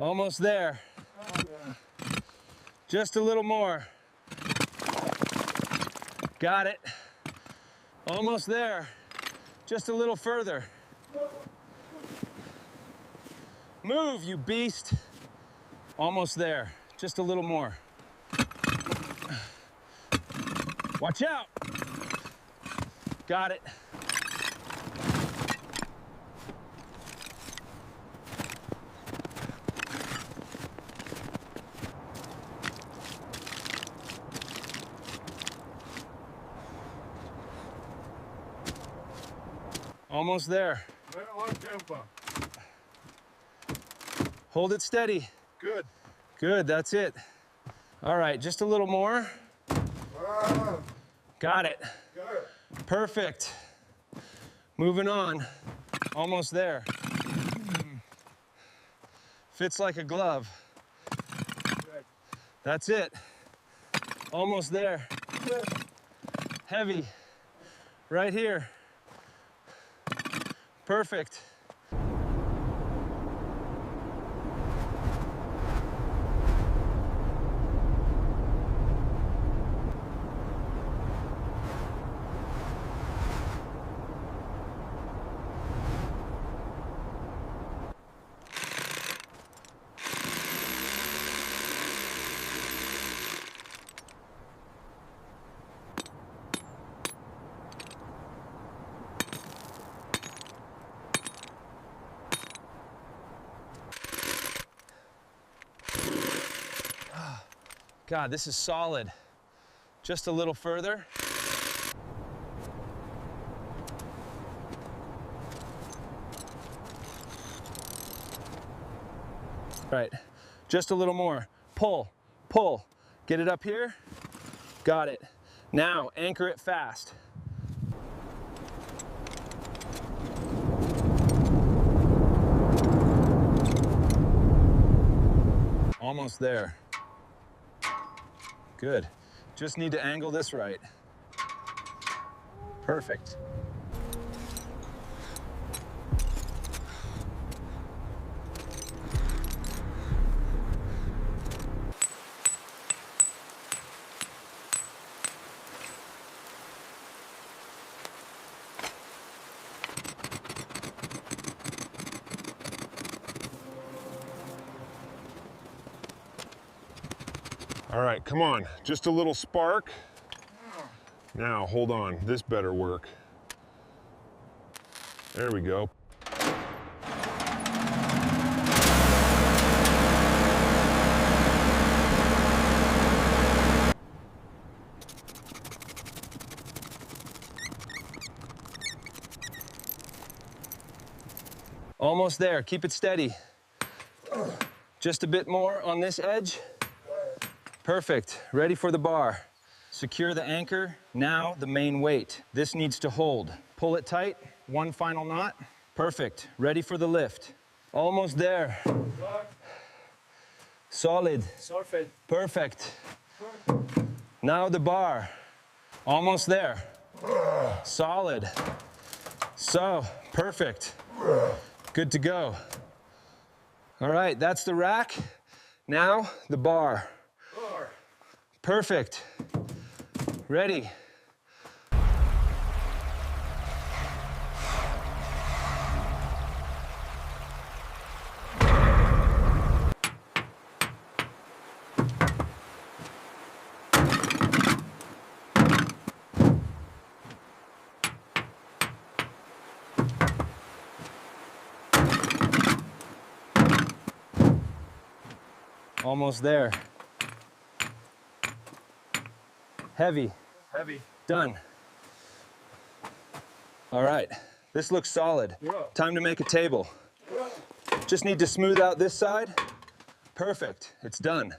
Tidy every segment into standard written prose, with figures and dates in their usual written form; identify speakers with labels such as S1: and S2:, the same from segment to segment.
S1: Almost there. Just a little more. Got it. Almost there. Just a little further. Move, you beast. Almost there. Just a little more. Watch out. Got it. Almost there. Hold it steady.
S2: Good.
S1: Good, that's it. All right, just a little more. Got it. Perfect. Moving on. Almost there. Fits like a glove. That's it. Almost there. Heavy. Right here. Perfect. God, this is solid. Just a little further. Right, just a little more. Pull, pull. Get it up here. Got it. Now, anchor it fast. Almost there. Good. Just need to angle this right. Perfect.
S2: All right, come on. Just a little spark. Now, hold on. This better work. There we go.
S1: Almost there. Keep it steady. Just a bit more on this edge. Perfect. Ready for the bar. Secure the anchor. Now the main weight. This needs to hold. Pull it tight. One final knot. Perfect. Ready for the lift. Almost there. Solid. Perfect. Now the bar. Almost there. Solid. So, perfect. Good to go. All right, that's the rack. Now the bar. Perfect. Ready. Almost there. Heavy.
S2: Heavy.
S1: Done. All right, this looks solid. Time to make a table. Just need to smooth out this side. Perfect, it's done.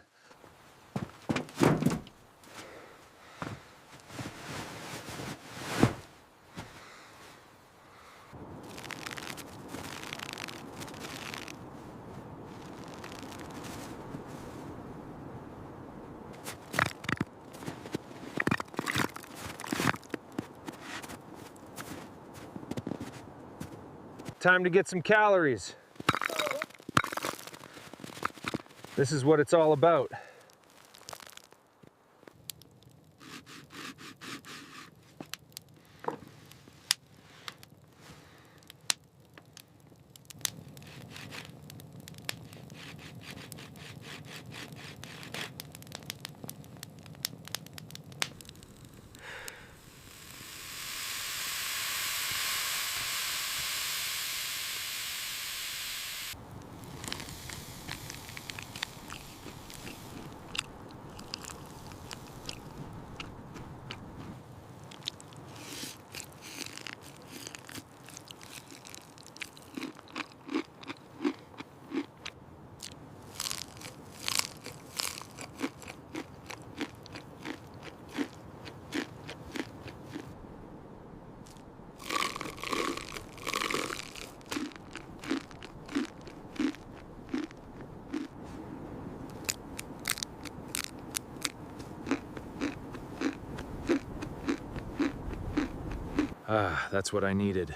S1: Time to get some calories. This is what it's all about. Ah, that's what I needed.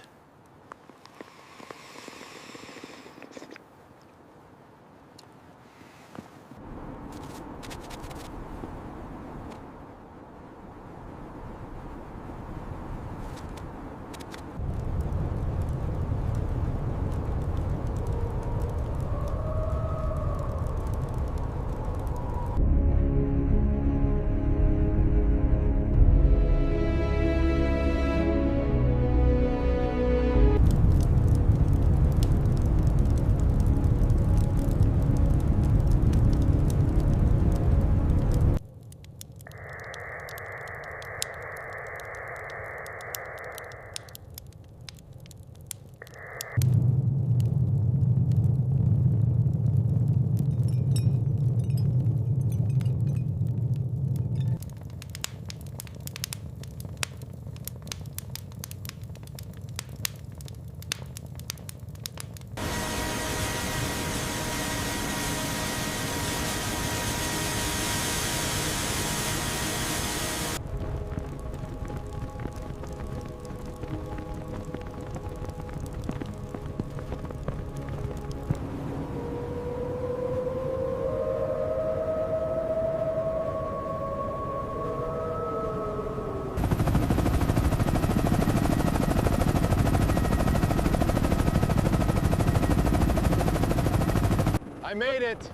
S3: I made it.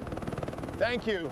S3: Thank you.